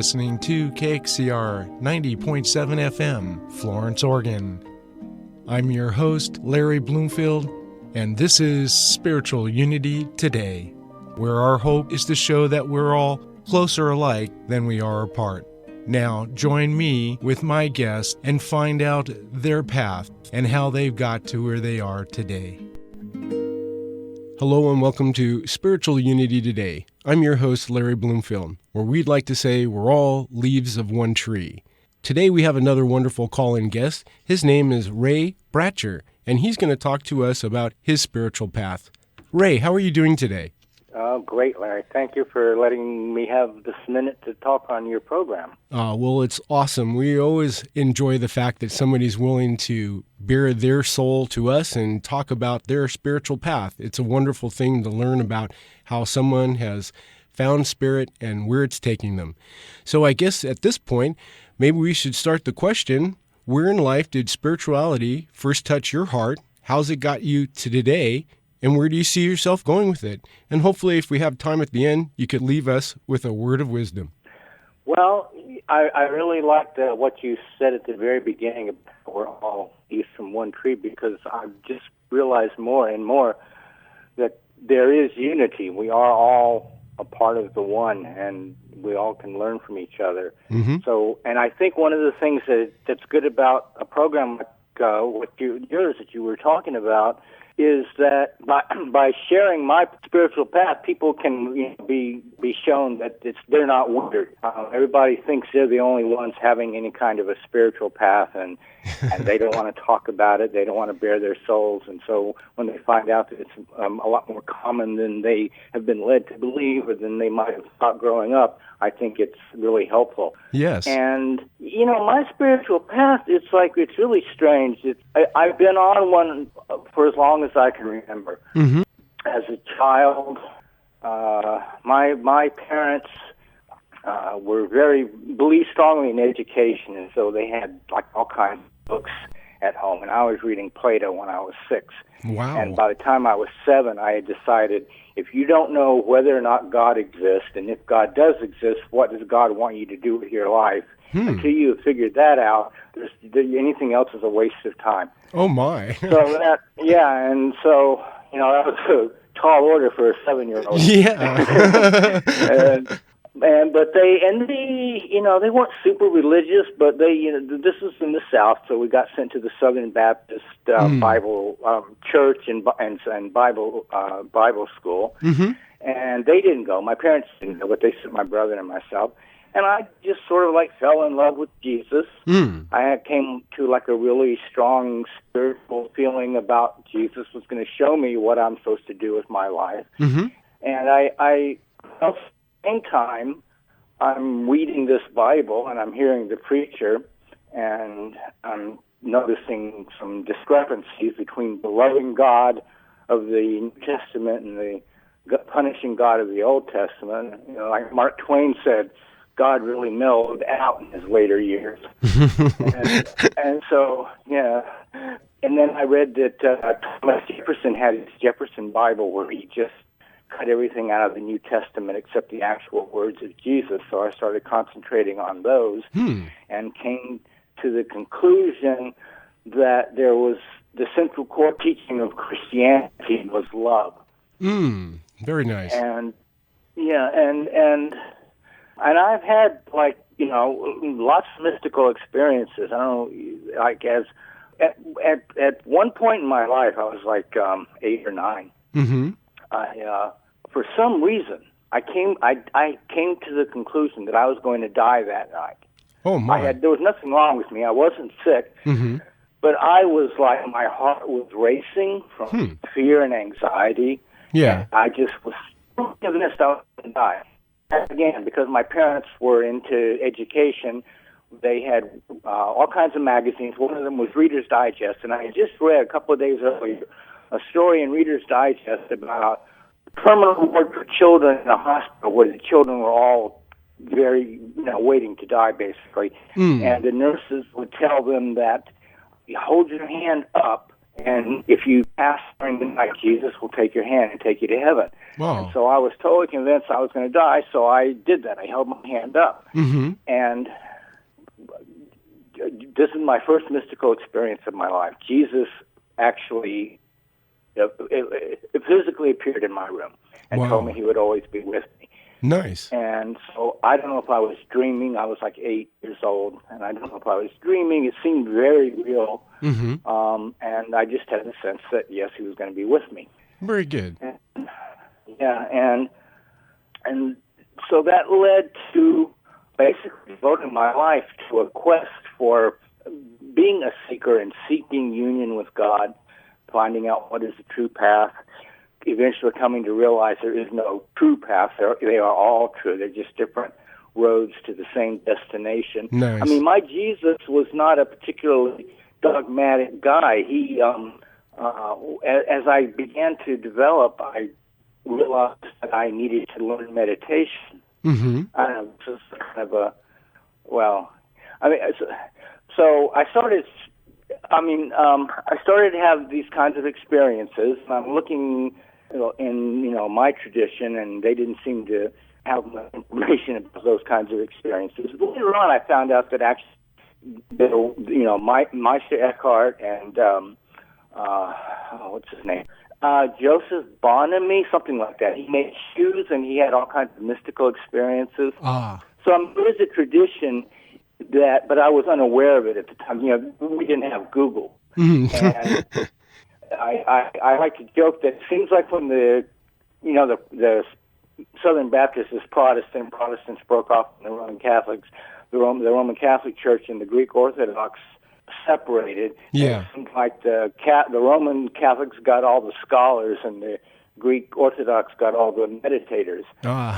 listening to KXCR 90.7 FM, Florence, Oregon. I'm your host, Larry Bloomfield, and this is Spiritual Unity Today, where our hope is to show that we're all closer alike than we are apart. Now, join me with my guests and find out their path and how they've got to where they are today. Hello and welcome to Spiritual Unity Today. I'm your host, Larry Bloomfield, where we'd like to say we're all leaves of one tree. Today we have another wonderful call-in guest. His name is Ray Bratcher, and he's going to talk to us about his spiritual path. Ray, how are you doing today? Great, Larry. Thank you for letting me have this minute to talk on your program. Well, it's awesome. We always enjoy the fact that somebody's willing to bare their soul to us and talk about their spiritual path. It's a wonderful thing to learn about how someone has found spirit and where it's taking them. So I guess at this point, maybe we should start the question, where in life did spirituality first touch your heart? How's it got you to today? And where do you see yourself going with it? And hopefully, if we have time at the end, you could leave us with a word of wisdom. Well, I really liked what you said at the very beginning about we're all leaves from one tree, because I've just realized more and more that there is unity. We are all a part of the one, and we all can learn from each other. Mm-hmm. So, and I think one of the things that's good about a program like yours that you were talking about is that by sharing my spiritual path, people can be shown that they're not weird. Everybody thinks they're the only ones having any kind of a spiritual path, and they don't want to talk about it. They don't want to bare their souls. And so when they find out that it's a lot more common than they have been led to believe or than they might have thought growing up, I think it's really helpful. Yes. And, my spiritual path, it's really strange. I've been on one for as long as I can remember. Mm-hmm. As a child, my parents believed strongly in education, and so they had all kinds of books at home, and I was reading Plato when I was 6. Wow. And by the time I was 7, I had decided, if you don't know whether or not God exists, and if God does exist, what does God want you to do with your life? Until you have figured that out, anything else is a waste of time. Oh, my. So that was a tall order for a 7-year-old. Yeah. But they weren't super religious, but this was in the South, so we got sent to the Southern Baptist Bible church and Bible school, mm-hmm. And they didn't go. My parents didn't go, but they sent my brother and myself, and I just sort of fell in love with Jesus. I came to a really strong spiritual feeling about Jesus was going to show me what I'm supposed to do with my life, mm-hmm. And I at the same time, I'm reading this Bible and I'm hearing the preacher, and I'm noticing some discrepancies between the loving God of the New Testament and the punishing God of the Old Testament. Like Mark Twain said, God really mellowed out in his later years. and so, yeah. And then I read that Thomas Jefferson had his Jefferson Bible, where he just cut everything out of the New Testament except the actual words of Jesus. So I started concentrating on those and came to the conclusion that there was the central core teaching of Christianity was love. Very nice. And and I've had lots of mystical experiences. I don't know, at one point in my life, I was 8 or 9. Mm-hmm. For some reason, I came to the conclusion that I was going to die that night. Oh my! There was nothing wrong with me. I wasn't sick, mm-hmm. But I was my heart was racing from fear and anxiety. Yeah, and I just was convinced I was going to die. Again, because my parents were into education, they had all kinds of magazines. One of them was Reader's Digest, and I had just read a couple of days earlier a story in Reader's Digest about terminal ward for children in a hospital where the children were all very, waiting to die, basically. And the nurses would tell them that you hold your hand up And if you pass during the night, Jesus will take your hand and take you to heaven. Wow. And so I was totally convinced I was going to die, so I did that. I held my hand up. Mm-hmm. And this is my first mystical experience of my life. Jesus actually it physically appeared in my room and told me he would always be with me. Nice. And so I don't know if I was dreaming. I was like 8 years old, and I don't know if I was dreaming. It seemed very real. Mm-hmm. And I just had the sense that, yes, he was going to be with me. Very good. And so that led to basically devoting my life to a quest for being a seeker and seeking union with God, finding out what is the true path, eventually coming to realize there is no true path. They are all true. They're just different roads to the same destination. Nice. I mean, my Jesus was not a particularly dogmatic guy. He, as I began to develop, I realized that I needed to learn meditation. Mm-hmm. Just kind of a, well, I mean, so I started. I started to have these kinds of experiences, and I'm looking, in my tradition, and they didn't seem to have much information about those kinds of experiences. Later on, I found out that actually, Meister Eckhart and what's his name, Joseph Bonamy, something like that. He made shoes, and he had all kinds of mystical experiences. So there is a tradition that, but I was unaware of it at the time. We didn't have Google. Mm-hmm. And I like to joke that it seems like when the Southern Baptists as Protestants broke off from the Roman Catholics, the Roman Catholic Church and the Greek Orthodox separated. Yeah. It seems like the Roman Catholics got all the scholars and the Greek Orthodox got all the meditators.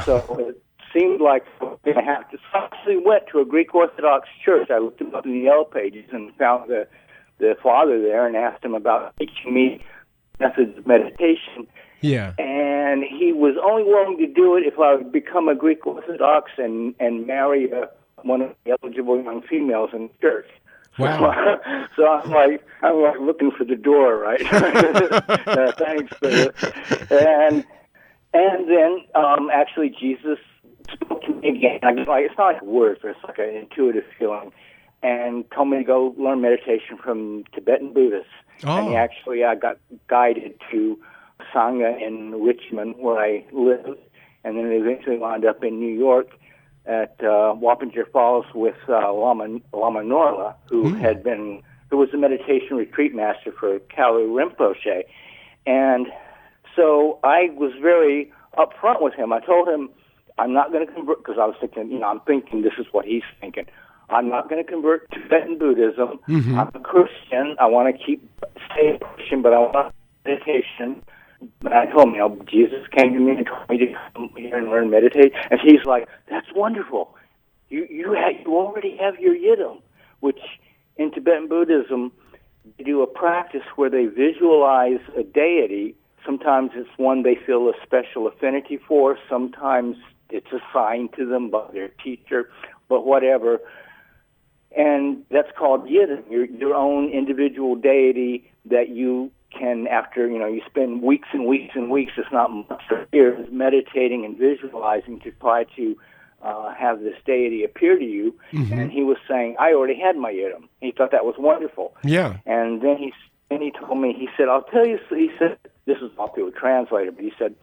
So it seemed like we're going to have to. So I actually went to a Greek Orthodox church. I looked him up in the Yellow Pages and found the father there and asked him about teaching me methods of meditation. Yeah. And he was only willing to do it if I would become a Greek Orthodox and marry one of the eligible young females in the church. Wow. So I'm like looking for the door, right? Thanks. And then actually Jesus spoke to me again. It's not like words, but it's like an intuitive feeling, and told me to go learn meditation from Tibetan Buddhists. And I got guided to Sangha in Richmond, where I lived, and then eventually wound up in New York at Wappinger Falls with Lama Norla, who was a meditation retreat master for Kalu Rinpoche. And so I was very upfront with him. I told him, I'm not going to convert, because I was thinking, I'm thinking this is what he's thinking. I'm not going to convert to Tibetan Buddhism. Mm-hmm. I'm a Christian. I want to stay a Christian, but I want meditation. But I told him, Jesus came to me and told me to come here and learn meditate. And he's like, that's wonderful. You already have your yidam, which in Tibetan Buddhism, they do a practice where they visualize a deity. Sometimes it's one they feel a special affinity for. Sometimes it's assigned to them by their teacher, but whatever. And that's called yidam, your own individual deity that you can, after, you spend weeks and weeks and weeks, it's not months or years, meditating and visualizing to try to have this deity appear to you. Mm-hmm. And he was saying, I already had my yidam. He thought that was wonderful. Yeah. And then he told me, he said, I'll tell you, he said, this is not through a translator, but he said,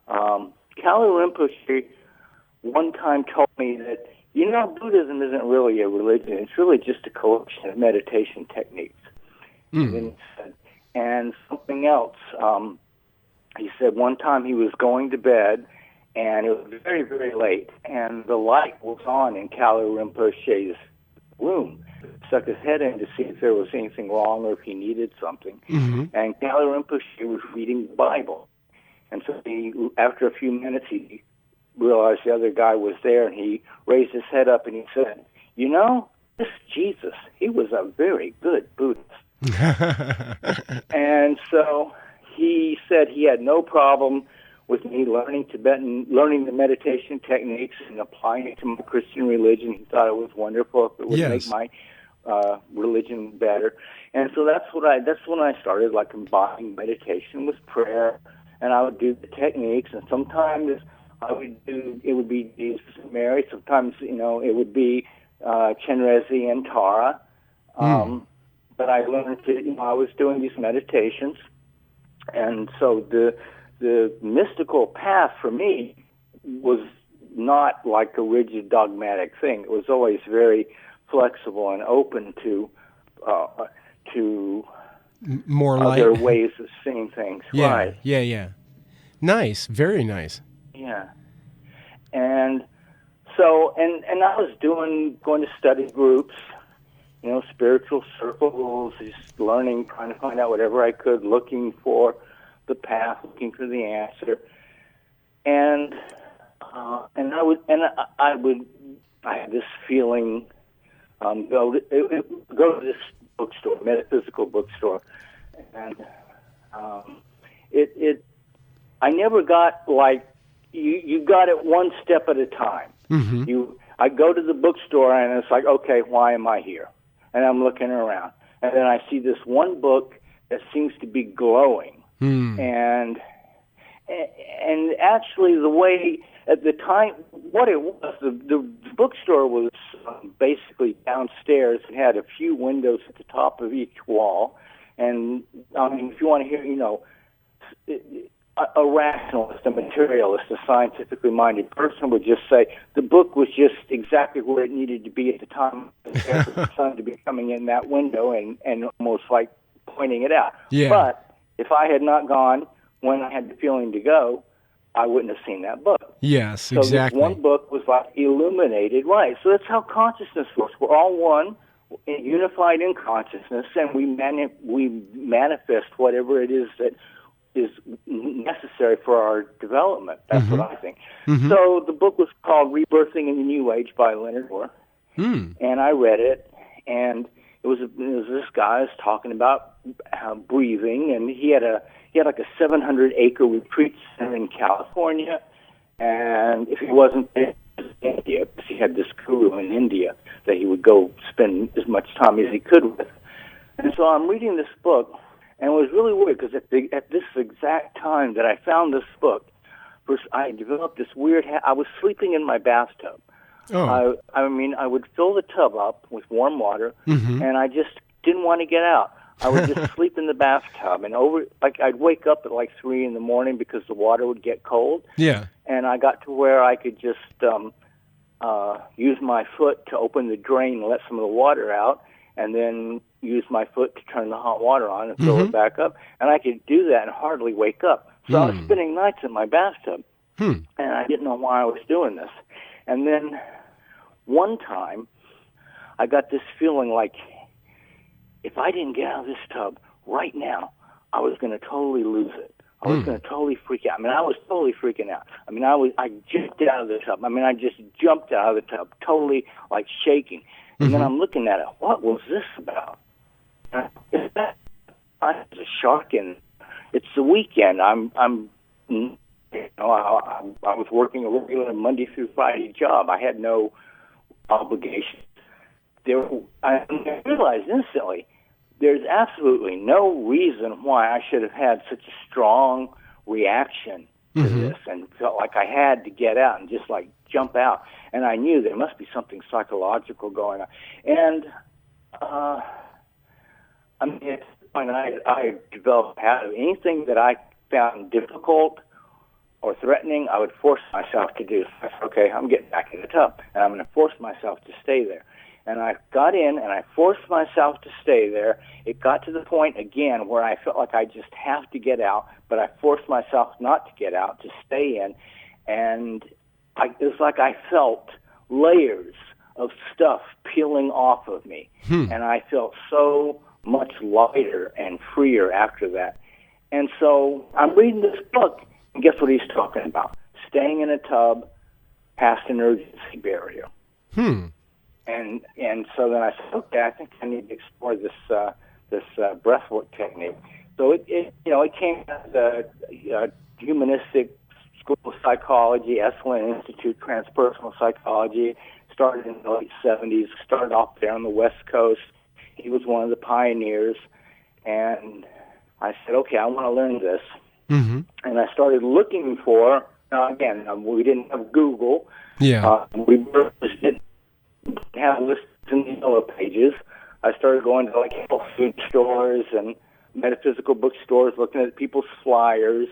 Kalu Rinpoche one time told me that, Buddhism isn't really a religion. It's really just a collection of meditation techniques. Mm. And then he said, and something else. He said one time he was going to bed, and it was very, very late, and the light was on in Kalu Rinpoche's room. He stuck his head in to see if there was anything wrong or if he needed something. Mm-hmm. And Kalu Rinpoche was reading the Bible. And so after a few minutes, he realized the other guy was there, and he raised his head up and he said, this Jesus, he was a very good Buddhist. And so he said he had no problem with me learning the meditation techniques and applying it to my Christian religion. He thought it was wonderful if it would make my religion better. And so that's when I started, like, combining meditation with prayer, and I would do the techniques, and sometimes it would be Jesus and Mary, sometimes, it would be Chenrezig and Tara. But I learned to, I was doing these meditations, and so the mystical path for me was not like a rigid dogmatic thing. It was always very flexible and open to more other light ways of seeing things. Yeah, Right. yeah. Nice, very nice. Yeah. And so, and I was going to study groups, spiritual circles, just learning, trying to find out whatever I could, looking for the path, looking for the answer. And I had this feeling, go to this bookstore, metaphysical bookstore, and I never got, like, you got it one step at a time. Mm-hmm. I go to the bookstore and it's like, okay, why am I here? And I'm looking around, and then I see this one book that seems to be glowing, and actually the way at the time, what it was, the bookstore was basically downstairs. It had a few windows at the top of each wall, and I mean, if you want to hear, a rationalist, a materialist, a scientifically minded person would just say the book was just exactly where it needed to be at the time for the sun to be coming in that window and almost like pointing it out. Yeah. But if I had not gone when I had the feeling to go, I wouldn't have seen that book. Yes, so exactly. So this one book was like illuminated, right? So that's how consciousness works. We're all one, unified in consciousness, and we manifest whatever it is that is necessary for our development. That's what I think. So the book was called Rebirthing in the New Age by Leonard Moore, and I read it, and it was this guy was talking about breathing, and he had like a 700-acre retreat center in California, and if he wasn't in India, because he had this guru in India that he would go spend as much time as he could with. And so I'm reading this book, and it was really weird because at this exact time that I found this book, first I developed this weird. I was sleeping in my bathtub. Oh. I would fill the tub up with warm water, and I just didn't want to get out. I would just sleep in the bathtub, and I'd wake up at like 3 a.m. because the water would get cold. Yeah. And I got to where I could just use my foot to open the drain and let some of the water out, and then use my foot to turn the hot water on and fill it back up. And I could do that and hardly wake up. So I was spending nights in my bathtub, and I didn't know why I was doing this. And then one time, I got this feeling like if I didn't get out of this tub right now, I was going to totally lose it. I was going to totally freak out. I mean, I was totally freaking out. I mean, I jumped out of the tub. I mean, I just jumped out of the tub, totally like shaking. And then I'm looking at it. What was this about? Is that I was a shark, and it's the weekend. I was working a regular Monday through Friday job. I had no obligation. I realized instantly there's absolutely no reason why I should have had such a strong reaction to this and felt like I had to get out and just like jump out. And I knew there must be something psychological going on. And I mean, at the point I developed a habit of anything that I found difficult or threatening, I would force myself to do. I said, okay, I'm getting back in the tub, and I'm going to force myself to stay there. And I got in, and I forced myself to stay there. It got to the point, again, where I felt like I just have to get out, but I forced myself not to get out, to stay in. And it was like I felt layers of stuff peeling off of me. And I felt so much lighter and freer after that. And so I'm reading this book, and guess what he's talking about? Staying in a tub past an urgency barrier. And so then I said, okay, I think I need to explore this breathwork technique. So it came out of the Humanistic School of Psychology, Esalen Institute, Transpersonal Psychology. started in the late 70s, started off there on the West Coast. He was one of the pioneers, and I said, okay, I want to learn this. Mm-hmm. And I started looking for, again, we didn't have Google. Yeah. We just didn't have lists in the yellow pages. I started going to like health food stores and metaphysical bookstores, looking at people's flyers,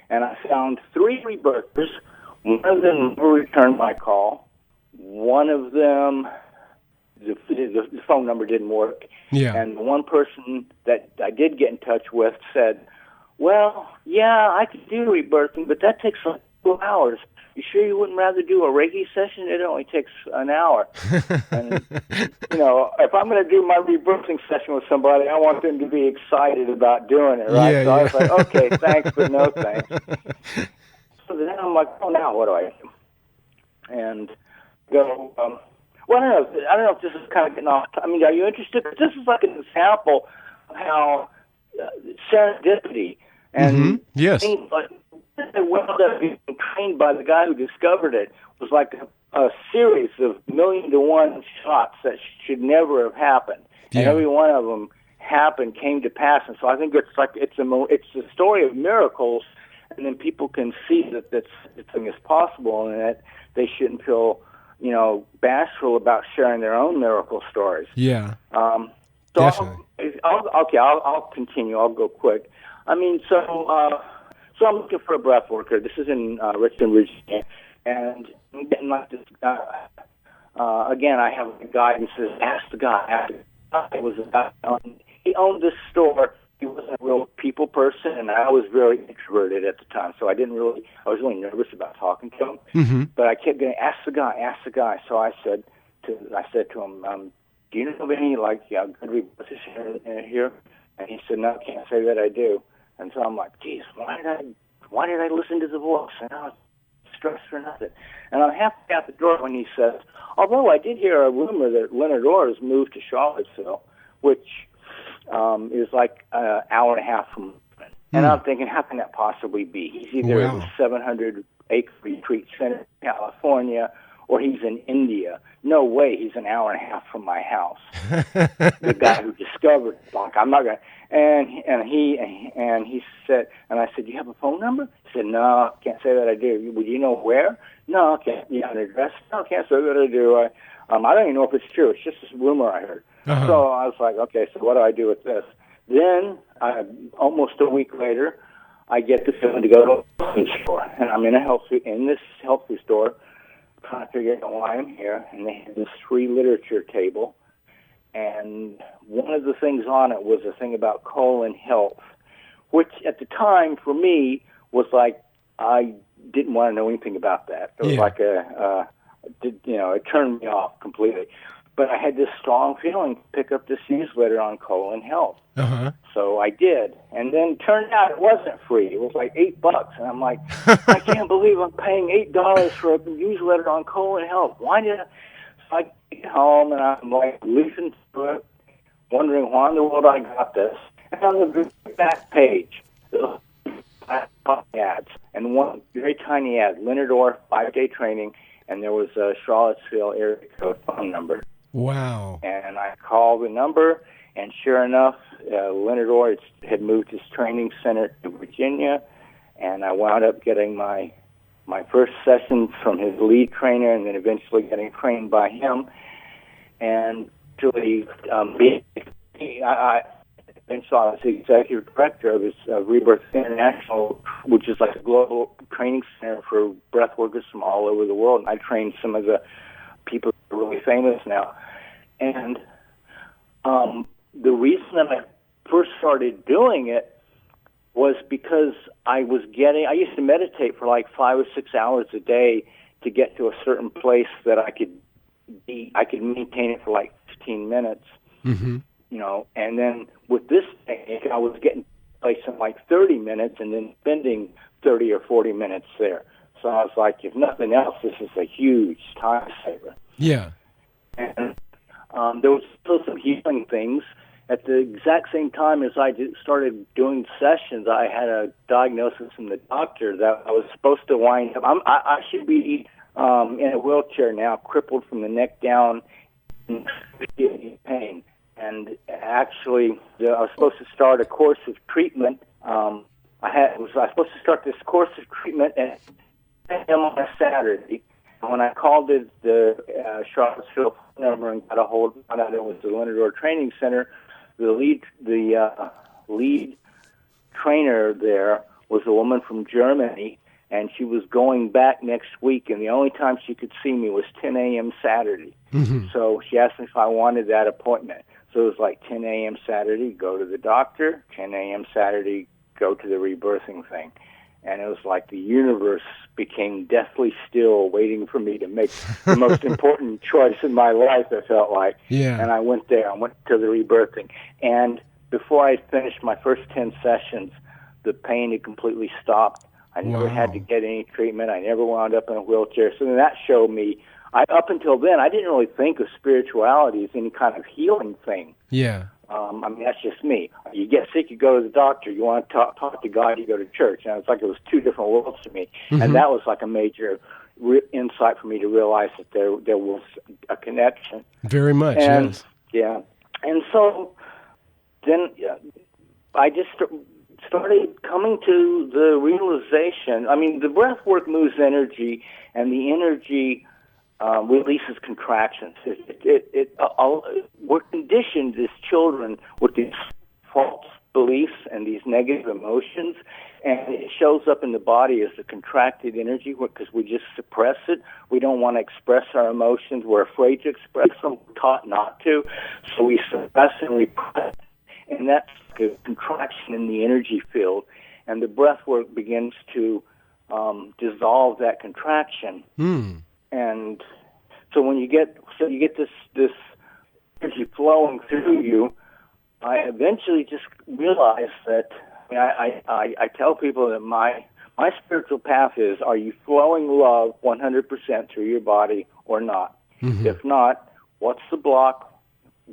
and I found 3 rebirthers. One of them never returned my call. One of them, the phone number didn't work. Yeah. And the one person that I did get in touch with said, well, yeah, I could do rebirthing, but that takes like 2 hours. You sure you wouldn't rather do a Reiki session? It only takes an hour. And, if I'm going to do my rebirthing session with somebody, I want them to be excited about doing it, right? Yeah, so yeah. I was like, okay, thanks, but no thanks. So then I'm like, oh, now what do I do? And go, well, I don't know if this is kind of getting off. I mean, are you interested? This is like an example of how serendipity and Yes. things like that wound up being trained by the guy who discovered it was like a series of 1,000,000-to-1 shots that should never have happened, and every one of them came to pass. And so I think it's a story of miracles, and then people can see that this thing is possible, and that they shouldn't feel bashful about sharing their own miracle stories. Yeah. So Definitely. I'll continue. I'll go quick. I mean, so I'm looking for a breath worker. This is in Richmond, Virginia, and I'm getting like this. Again, I have a guy who says, "Ask the guy." It was a guy. He owned this store. He wasn't a real people person, and I was very introverted at the time, so I was really nervous about talking to him. Mm-hmm. But I kept getting, ask the guy. So I said to him, do you know of any good rebirthers here? And he said, no, I can't say that I do. And so I'm like, geez, why did I listen to the voice? And I was stressed for nothing. And I'm halfway out the door when he says, although I did hear a rumor that Leonard Orr has moved to Charlottesville, which is like an hour and a half from Richmond. And I'm thinking, how can that possibly be? He's either in the 700-acre retreat center in California, or he's in India. No way, he's an hour and a half from my house. The guy who discovered it, like, I'm not gonna. And he said, and I said, do you have a phone number? He said, no, I can't say that I do. Would you know where? No, I can't. You have an address? No, I can't say that I do. I don't even know if it's true. It's just this rumor I heard. Uh-huh. So I was like, okay, so what do I do with this? Then, almost a week later, I get the feeling to go to a health food store, and I'm in this health food store, trying to figure out why I'm here. And they had this free literature table, and one of the things on it was a thing about colon health, which at the time for me was like I didn't want to know anything about that. It was like it turned me off completely. But I had this strong feeling to pick up this newsletter on colon health. Uh-huh. So I did. And then it turned out it wasn't free. It was like $8. And I'm like, I can't believe I'm paying $8 for a newsletter on colon health. Why did I? So I get home and I'm like leafing through it, wondering why in the world I got this. And on the very back page, ads. And one very tiny ad, Leonard Orr, 5-day training. And there was a Charlottesville area code phone number. Wow. And I called the number, and sure enough, Leonard Orr had moved his training center to Virginia, and I wound up getting my first sessions from his lead trainer, and then eventually getting trained by him. And actually, eventually I was the executive director of his Rebirth International, which is like a global training center for breath workers from all over the world. And I trained some of the people who are really famous now. And the reason that I first started doing it was because I used to meditate for like 5 or 6 hours a day to get to a certain place that I could maintain it for like 15 minutes. Mm-hmm. And then with this technique, I was getting to a place in like 30 minutes and then spending 30 or 40 minutes there. So I was like, if nothing else, this is a huge time saver. Yeah. And there was still some healing things. At the exact same time as I started doing sessions, I had a diagnosis from the doctor that I was supposed to wind up. I should be in a wheelchair now, crippled from the neck down, in pain. And actually, I was supposed to start a course of treatment. I was supposed to start this course of treatment at 10 a.m. on a Saturday. And when I called the Charlottesville number and got a hold, found out it was the Lenador Training Center, the lead trainer there was a woman from Germany, and she was going back next week, and the only time she could see me was 10 a.m. Saturday. Mm-hmm. So she asked me if I wanted that appointment. So it was like 10 a.m. Saturday, go to the doctor, 10 a.m. Saturday, go to the rebirthing thing. And it was like the universe became deathly still, waiting for me to make the most important choice in my life, it felt like. Yeah. And I went there. I went to the rebirthing. And before I finished my first 10 sessions, the pain had completely stopped. I never had to get any treatment. I never wound up in a wheelchair. So then that showed me, up until then, I didn't really think of spirituality as any kind of healing thing. Yeah. I mean, that's just me. You get sick, you go to the doctor. You want to talk to God, you go to church. And it's like it was two different worlds to me. Mm-hmm. And that was like a major insight for me to realize that there was a connection. Very much, yes. Yeah. And so then I just started coming to the realization. I mean, the breath work moves energy, and the energy releases contractions. We're conditioned as children with these false beliefs and these negative emotions, and it shows up in the body as a contracted energy because we just suppress it. We don't want to express our emotions. We're afraid to express them. We're taught not to, so we suppress and repress. And that's a contraction in the energy field, and the breath work begins to dissolve that contraction. Mm. And so when you get this energy flowing through you, I eventually just realized that I tell people that my spiritual path is: are you flowing love 100% through your body or not? Mm-hmm. If not, what's the block?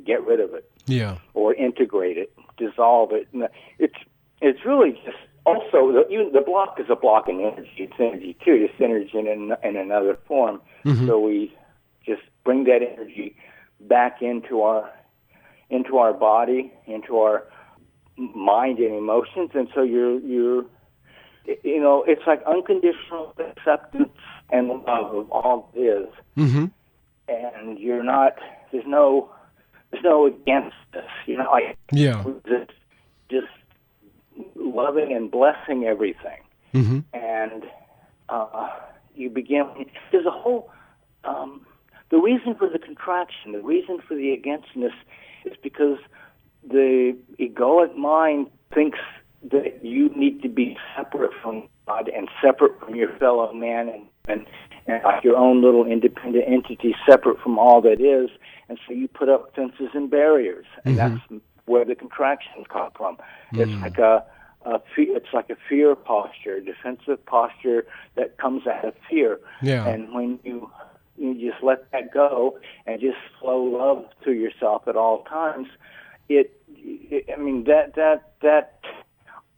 Get rid of it. Yeah. Or integrate it, dissolve it. And it's really just also the block is a block in energy. It's energy too. It's energy in another form. Mm-hmm. So we just bring that energy back into our body, into our mind and emotions, and so you're it's like unconditional acceptance and love of all it is. Mm-hmm. And you're not. There's no against this. Just loving and blessing everything. Mm-hmm. And you begin. There's a whole. The reason for the contraction, the reason for the againstness, is because the egoic mind thinks that you need to be separate from God and separate from your fellow man and like your own little independent entity, separate from all that is. And so you put up fences and barriers, and mm-hmm. that's where the contractions come from. Mm-hmm. It's like a fear posture, a defensive posture that comes out of fear. Yeah. And when you just let that go and just flow love to yourself at all times, that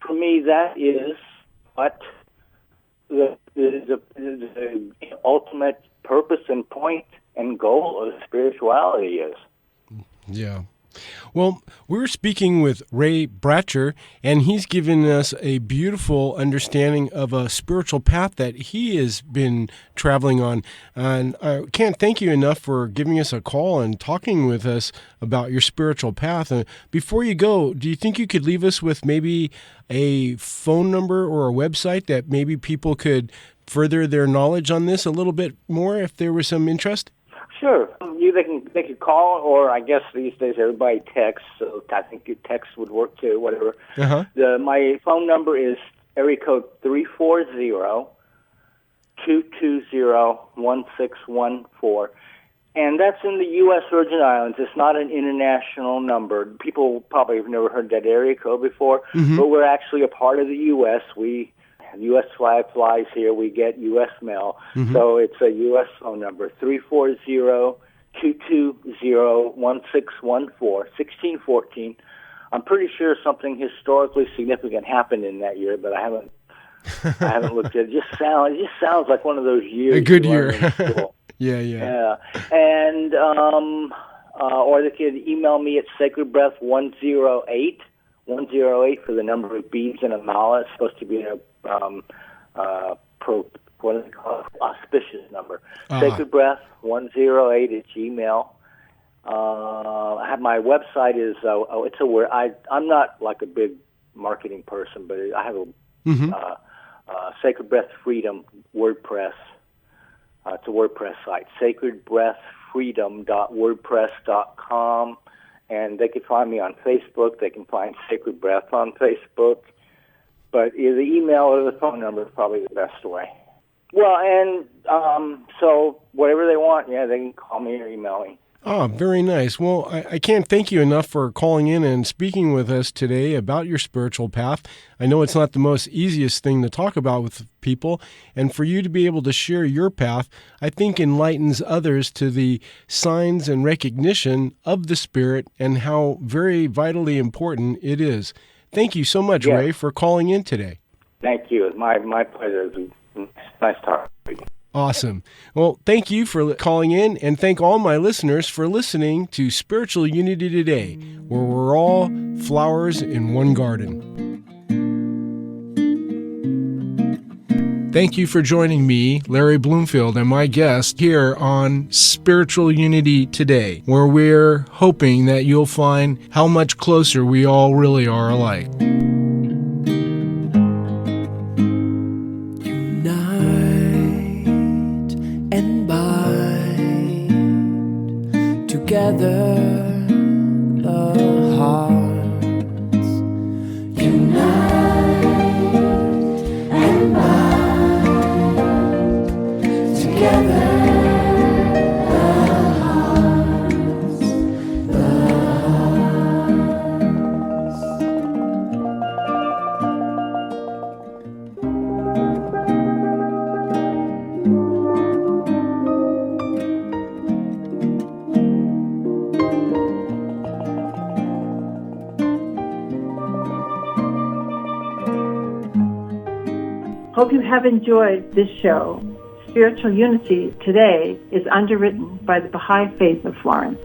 for me, that is what the ultimate purpose and point and goal of spirituality is. Yeah. Well, we're speaking with Ray Bratcher, and he's given us a beautiful understanding of a spiritual path that he has been traveling on. And I can't thank you enough for giving us a call and talking with us about your spiritual path. And before you go, do you think you could leave us with maybe a phone number or a website that maybe people could further their knowledge on this a little bit more if there was some interest? Sure. They could call, or I guess these days everybody texts, so I think your text would work too, whatever. Uh-huh. My phone number is area code 340-220-1614, and that's in the U.S. Virgin Islands. It's not an international number. People probably have never heard that area code before, mm-hmm. but we're actually a part of the U.S. The U.S. flag flies here. We get U.S. mail. Mm-hmm. So it's a U.S. phone number, 340-220-1614, 1614. I'm pretty sure something historically significant happened in that year, but I haven't I haven't looked at it. It just sounds like one of those years. A good you year. learn in school. Yeah. Yeah. And or they could email me at sacredbreath108 for the number of beads in a mala. It's supposed to be a what is it called? Auspicious number. Sacredbreath108 at Gmail. I have my website is it's a word. I'm not like a big marketing person, but I have a Sacred Breath Freedom WordPress. It's a WordPress site, sacredbreathfreedom.wordpress.com, and they can find me on Facebook. They can find Sacred Breath on Facebook, but either the email or the phone number is probably the best way. Well, and so whatever they want, they can call me or email me. Oh, very nice. Well, I can't thank you enough for calling in and speaking with us today about your spiritual path. I know it's not the most easiest thing to talk about with people, and for you to be able to share your path, I think enlightens others to the signs and recognition of the Spirit and how very vitally important it is. Thank you so much, Ray, for calling in today. Thank you. It's my pleasure. It was nice talking to you. Awesome. Well, thank you for calling in, and thank all my listeners for listening to Spiritual Unity Today, where we're all flowers in one garden. Thank you for joining me, Larry Bloomfield, and my guest here on Spiritual Unity Today, where we're hoping that you'll find how much closer we all really are alike. Together the hearts unite and bind. Together the hearts. Hope you have enjoyed this show. Spiritual Unity Today is underwritten by the Baha'i Faith of Florence.